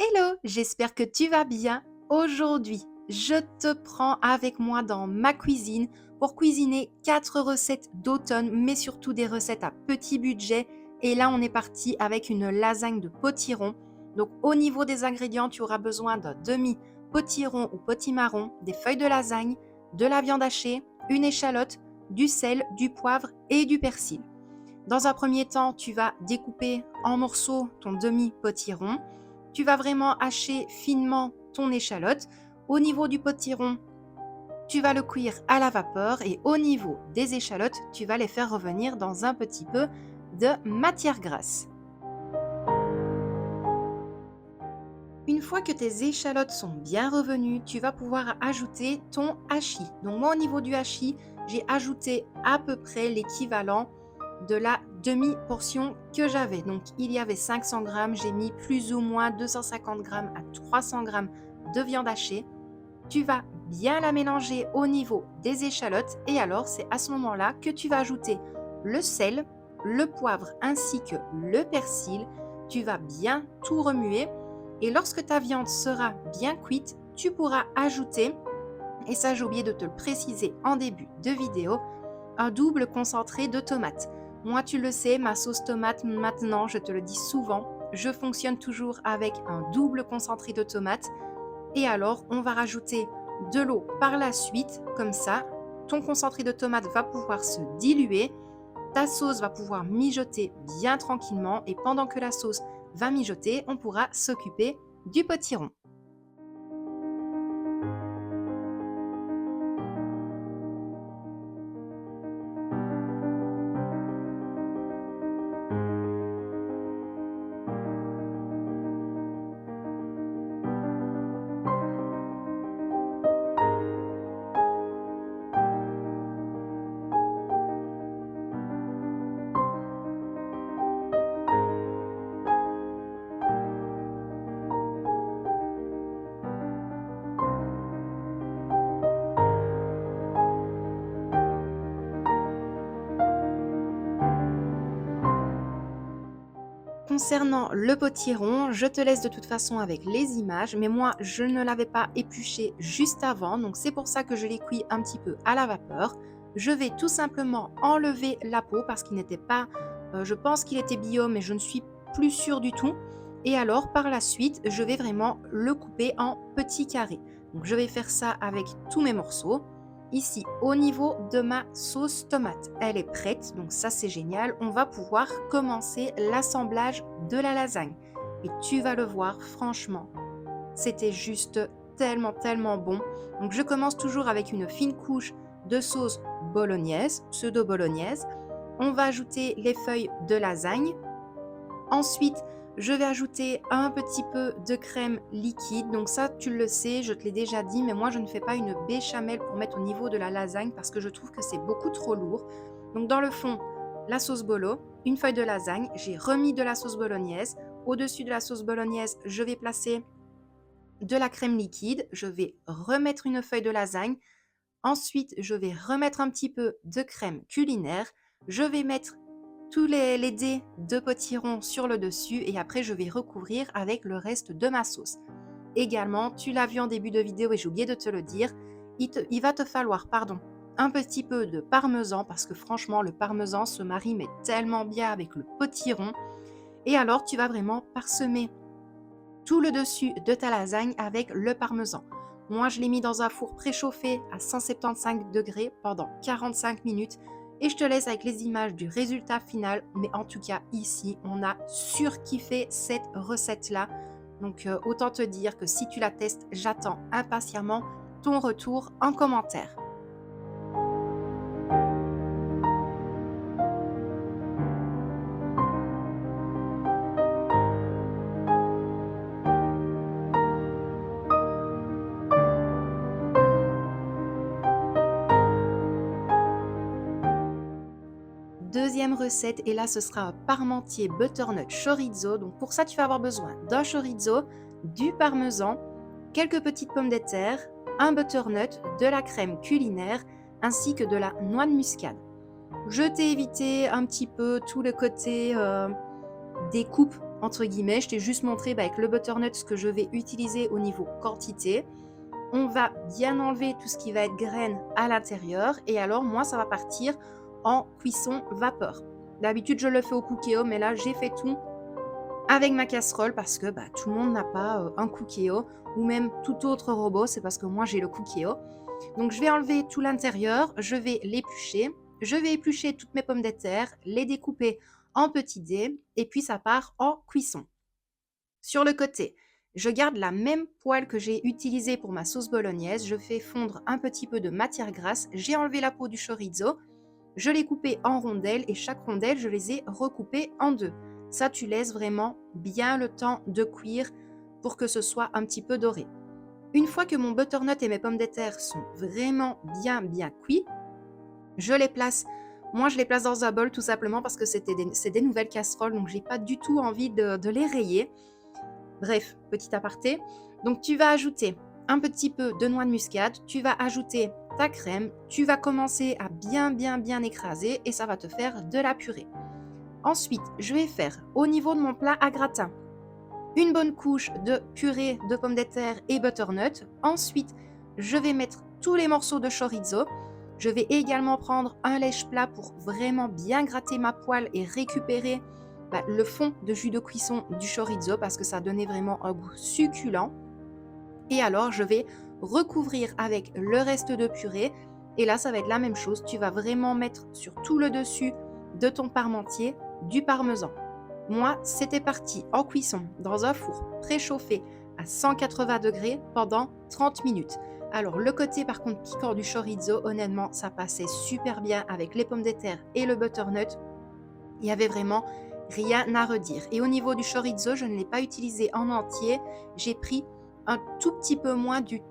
Hello, j'espère que tu vas bien. Aujourd'hui, je te prends avec moi dans ma cuisine pour cuisiner 4 recettes d'automne, mais surtout des recettes à petit budget. Et là, on est parti avec une lasagne de potiron. Donc, au niveau des ingrédients, tu auras besoin d'un demi-potiron ou potimarron, des feuilles de lasagne, de la viande hachée, une échalote, du sel, du poivre et du persil. Dans un premier temps, tu vas découper en morceaux ton demi-potiron. Tu vas vraiment hacher finement ton échalote. Au niveau du potiron, tu vas le cuire à la vapeur et au niveau des échalotes, tu vas les faire revenir dans un petit peu de matière grasse. Une fois que tes échalotes sont bien revenues, tu vas pouvoir ajouter ton hachis. Donc moi au niveau du hachis, j'ai ajouté à peu près l'équivalent de la demi-portion que j'avais. Donc il y avait 500 grammes, j'ai mis plus ou moins 250 grammes à 300 grammes de viande hachée. Tu vas bien la mélanger au niveau des échalotes et alors c'est à ce moment-là que tu vas ajouter le sel, le poivre ainsi que le persil. Tu vas bien tout remuer et lorsque ta viande sera bien cuite, tu pourras ajouter, et ça j'ai oublié de te le préciser en début de vidéo, un double concentré de tomates. Moi, tu le sais, ma sauce tomate, maintenant, je te le dis souvent, je fonctionne toujours avec un double concentré de tomates. Et alors, on va rajouter de l'eau par la suite, comme ça, ton concentré de tomate va pouvoir se diluer, ta sauce va pouvoir mijoter bien tranquillement, et pendant que la sauce va mijoter, on pourra s'occuper du potiron. Concernant le potiron, je te laisse de toute façon avec les images, mais moi je ne l'avais pas épluché juste avant, donc c'est pour ça que je l'ai cuit un petit peu à la vapeur. Je vais tout simplement enlever la peau parce qu'il n'était pas, je pense qu'il était bio, mais je ne suis plus sûre du tout. Et alors par la suite, je vais vraiment le couper en petits carrés. Donc je vais faire ça avec tous mes morceaux. Ici, au niveau de ma sauce tomate, elle est prête, donc ça c'est génial. On va pouvoir commencer l'assemblage de la lasagne. Et tu vas le voir, franchement, c'était juste tellement bon. Donc je commence toujours avec une fine couche de sauce bolognaise, pseudo-bolognaise. On va ajouter les feuilles de lasagne. Ensuite, je vais ajouter un petit peu de crème liquide. Donc ça, tu le sais, je te l'ai déjà dit, mais moi, je ne fais pas une béchamel pour mettre au niveau de la lasagne parce que je trouve que c'est beaucoup trop lourd. Donc dans le fond, la sauce bolo, une feuille de lasagne, j'ai remis de la sauce bolognaise. Au-dessus de la sauce bolognaise, je vais placer de la crème liquide. Je vais remettre une feuille de lasagne. Ensuite, je vais remettre un petit peu de crème culinaire. Je vais mettre tous les dés de potiron sur le dessus et après je vais recouvrir avec le reste de ma sauce. Également, tu l'as vu en début de vidéo et j'ai oublié de te le dire, il va te falloir un petit peu de parmesan parce que franchement le parmesan se marie mais tellement bien avec le potiron. Et alors tu vas vraiment parsemer tout le dessus de ta lasagne avec le parmesan. Moi, je l'ai mis dans un four préchauffé à 175 degrés pendant 45 minutes et je te laisse avec les images du résultat final. Mais en tout cas, ici, on a surkiffé cette recette-là. Donc, autant te dire que si tu la testes, j'attends impatiemment ton retour en commentaire. Deuxième recette, et là ce sera un parmentier butternut chorizo. Donc pour ça, tu vas avoir besoin d'un chorizo, du parmesan, quelques petites pommes de terre, un butternut, de la crème culinaire ainsi que de la noix de muscade. Je t'ai évité un petit peu tout le côté des coupes entre guillemets. Je t'ai juste montré avec le butternut ce que je vais utiliser au niveau quantité. On va bien enlever tout ce qui va être graines à l'intérieur et alors moi ça va partir en cuisson vapeur. D'habitude je le fais au Cookéo, mais là j'ai fait tout avec ma casserole parce que tout le monde n'a pas un Cookéo ou même tout autre robot, c'est parce que moi j'ai le Cookéo. Donc je vais enlever tout l'intérieur, je vais l'éplucher, je vais éplucher toutes mes pommes de terre, les découper en petits dés et puis ça part en cuisson. Sur le côté, je garde la même poêle que j'ai utilisée pour ma sauce bolognaise, je fais fondre un petit peu de matière grasse, j'ai enlevé la peau du chorizo, je l'ai coupé en rondelles et chaque rondelle, je les ai recoupées en deux. Ça, tu laisses vraiment bien le temps de cuire pour que ce soit un petit peu doré. Une fois que mon butternut et mes pommes de terre sont vraiment bien cuits, je les place. Moi, je les place dans un bol tout simplement parce que c'est des nouvelles casseroles, donc j'ai pas du tout envie de les rayer. Bref, petit aparté. Donc tu vas ajouter un petit peu de noix de muscade, tu vas ajouter ta crème, tu vas commencer à bien écraser et ça va te faire de la purée. Ensuite, je vais faire au niveau de mon plat à gratin une bonne couche de purée de pommes de terre et butternut. Ensuite, je vais mettre tous les morceaux de chorizo. Je vais également prendre un lèche-plat pour vraiment bien gratter ma poêle et récupérer le fond de jus de cuisson du chorizo parce que ça donnait vraiment un goût succulent. Et alors, je vais recouvrir avec le reste de purée. Et là, ça va être la même chose. Tu vas vraiment mettre sur tout le dessus de ton parmentier du parmesan. Moi, c'était parti en cuisson dans un four préchauffé à 180 degrés pendant 30 minutes. Alors, le côté par contre piquant du chorizo, honnêtement, ça passait super bien avec les pommes de terre et le butternut. Il y avait vraiment rien à redire. Et au niveau du chorizo, je ne l'ai pas utilisé en entier. J'ai pris un tout petit peu moins du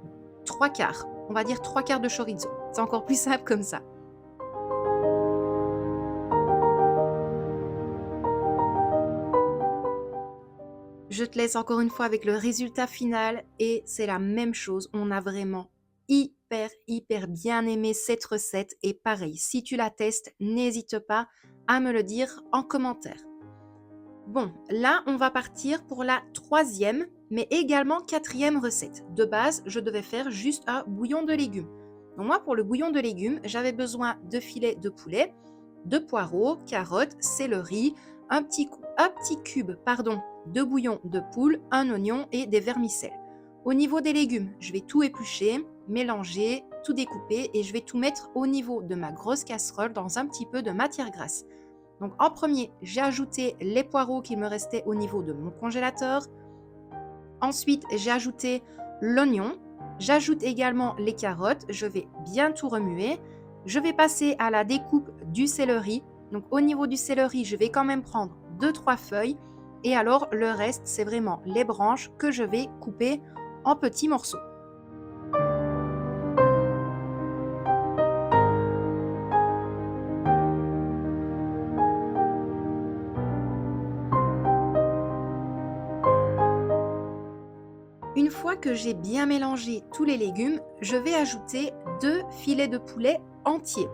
3/4. On va dire 3/4 de chorizo. C'est encore plus simple comme ça. Je te laisse encore une fois avec le résultat final et c'est la même chose. On a vraiment hyper bien aimé cette recette et pareil, si tu la testes, n'hésite pas à me le dire en commentaire. Bon, là, on va partir pour la troisième, mais également quatrième recette. De base, je devais faire juste un bouillon de légumes. Donc moi, pour le bouillon de légumes, j'avais besoin de filets de poulet, de poireaux, carottes, céleri, un petit cube de bouillon de poule, un oignon et des vermicelles. Au niveau des légumes, je vais tout éplucher, mélanger, tout découper et je vais tout mettre au niveau de ma grosse casserole dans un petit peu de matière grasse. Donc en premier, j'ai ajouté les poireaux qui me restaient au niveau de mon congélateur. Ensuite, j'ai ajouté l'oignon. J'ajoute également les carottes. Je vais bien tout remuer. Je vais passer à la découpe du céleri. Donc au niveau du céleri, je vais quand même prendre 2-3 feuilles. Et alors le reste, c'est vraiment les branches que je vais couper en petits morceaux. Une fois que j'ai bien mélangé tous les légumes, je vais ajouter 2 filets de poulet entiers.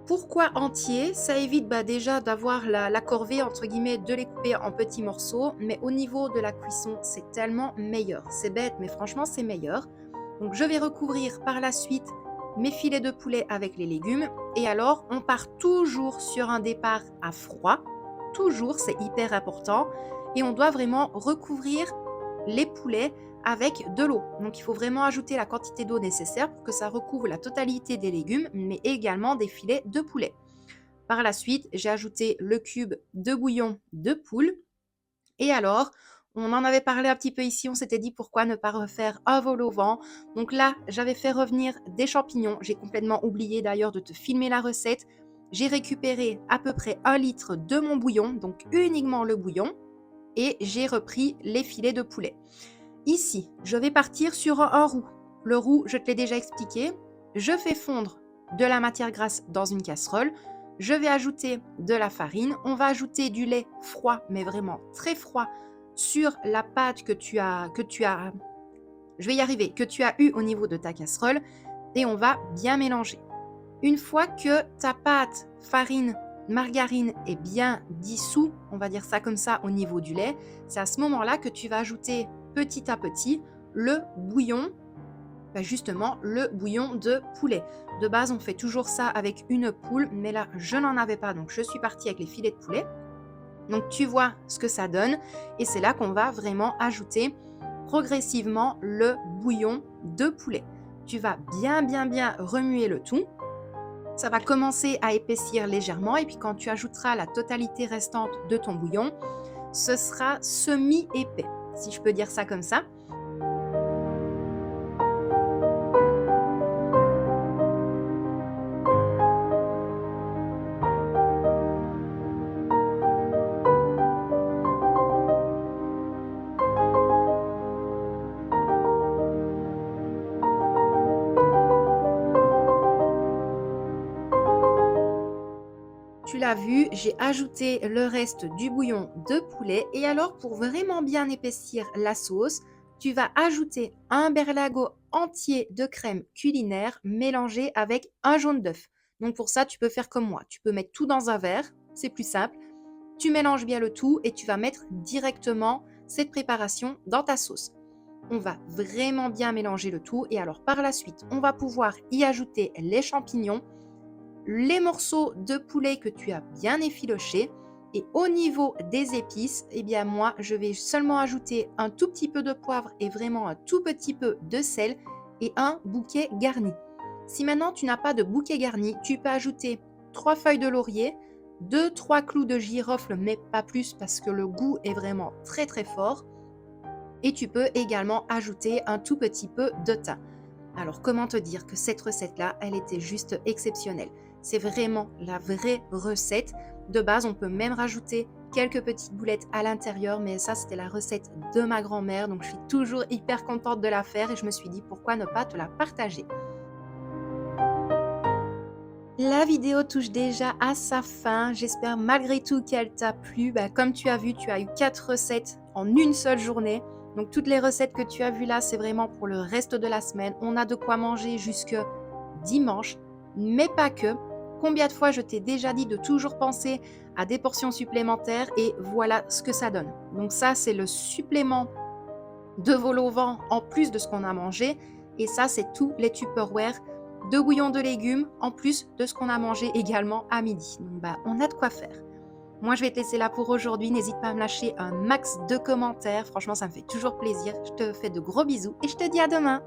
Pourquoi entiers? Ça évite déjà d'avoir la corvée entre guillemets de les couper en petits morceaux, mais au niveau de la cuisson, c'est tellement meilleur. C'est bête, mais franchement, c'est meilleur. Donc je vais recouvrir par la suite mes filets de poulet avec les légumes. Et alors, on part toujours sur un départ à froid. Toujours, c'est hyper important. Et on doit vraiment recouvrir les poulets avec de l'eau. Donc il faut vraiment ajouter la quantité d'eau nécessaire pour que ça recouvre la totalité des légumes, mais également des filets de poulet. Par la suite, j'ai ajouté le cube de bouillon de poule. Et alors, on en avait parlé un petit peu ici, on s'était dit pourquoi ne pas refaire un vol au vent. Donc là, j'avais fait revenir des champignons. J'ai complètement oublié d'ailleurs de te filmer la recette. J'ai récupéré à peu près 1 litre de mon bouillon, donc uniquement le bouillon. Et j'ai repris les filets de poulet. Ici, je vais partir sur un roux. Le roux, je te l'ai déjà expliqué. Je fais fondre de la matière grasse dans une casserole. Je vais ajouter de la farine. On va ajouter du lait froid, mais vraiment très froid, sur la pâte que tu as, je vais y arriver, que tu as eu au niveau de ta casserole. Et on va bien mélanger. Une fois que ta pâte farine margarine est bien dissous, on va dire ça comme ça, au niveau du lait, c'est à ce moment-là que tu vas ajouter petit à petit le bouillon, justement le bouillon de poulet. De base, on fait toujours ça avec une poule, mais là, je n'en avais pas, donc je suis partie avec les filets de poulet. Donc tu vois ce que ça donne et c'est là qu'on va vraiment ajouter progressivement le bouillon de poulet. Tu vas bien remuer le tout. Ça va commencer à épaissir légèrement et puis quand tu ajouteras la totalité restante de ton bouillon, ce sera semi-épais, si je peux dire ça comme ça. Tu l'as vu, j'ai ajouté le reste du bouillon de poulet et alors pour vraiment bien épaissir la sauce, tu vas ajouter un berlingot entier de crème culinaire mélangé avec un jaune d'œuf. Donc pour ça, tu peux faire comme moi. Tu peux mettre tout dans un verre, c'est plus simple. Tu mélanges bien le tout et tu vas mettre directement cette préparation dans ta sauce. On va vraiment bien mélanger le tout et alors par la suite, on va pouvoir y ajouter les champignons, les morceaux de poulet que tu as bien effilochés et au niveau des épices, eh bien moi, je vais seulement ajouter un tout petit peu de poivre et vraiment un tout petit peu de sel et un bouquet garni. Si maintenant tu n'as pas de bouquet garni, tu peux ajouter 3 feuilles de laurier, 2-3 clous de girofle, mais pas plus parce que le goût est vraiment très fort. Et tu peux également ajouter un tout petit peu de thym. Alors comment te dire que cette recette-là, elle était juste exceptionnelle. C'est vraiment la vraie recette. De base, on peut même rajouter quelques petites boulettes à l'intérieur, mais ça, c'était la recette de ma grand-mère. Donc, je suis toujours hyper contente de la faire et je me suis dit pourquoi ne pas te la partager. La vidéo touche déjà à sa fin. J'espère malgré tout qu'elle t'a plu. Comme tu as vu, tu as eu 4 recettes en une seule journée. Donc toutes les recettes que tu as vues là, c'est vraiment pour le reste de la semaine. On a de quoi manger jusque dimanche, mais pas que. Combien de fois je t'ai déjà dit de toujours penser à des portions supplémentaires et voilà ce que ça donne. Donc ça, c'est le supplément de vol au vent en plus de ce qu'on a mangé. Et ça, c'est tous les Tupperware de bouillon de légumes en plus de ce qu'on a mangé également à midi. Donc on a de quoi faire. Moi, je vais te laisser là pour aujourd'hui. N'hésite pas à me lâcher un max de commentaires. Franchement, ça me fait toujours plaisir. Je te fais de gros bisous et je te dis à demain.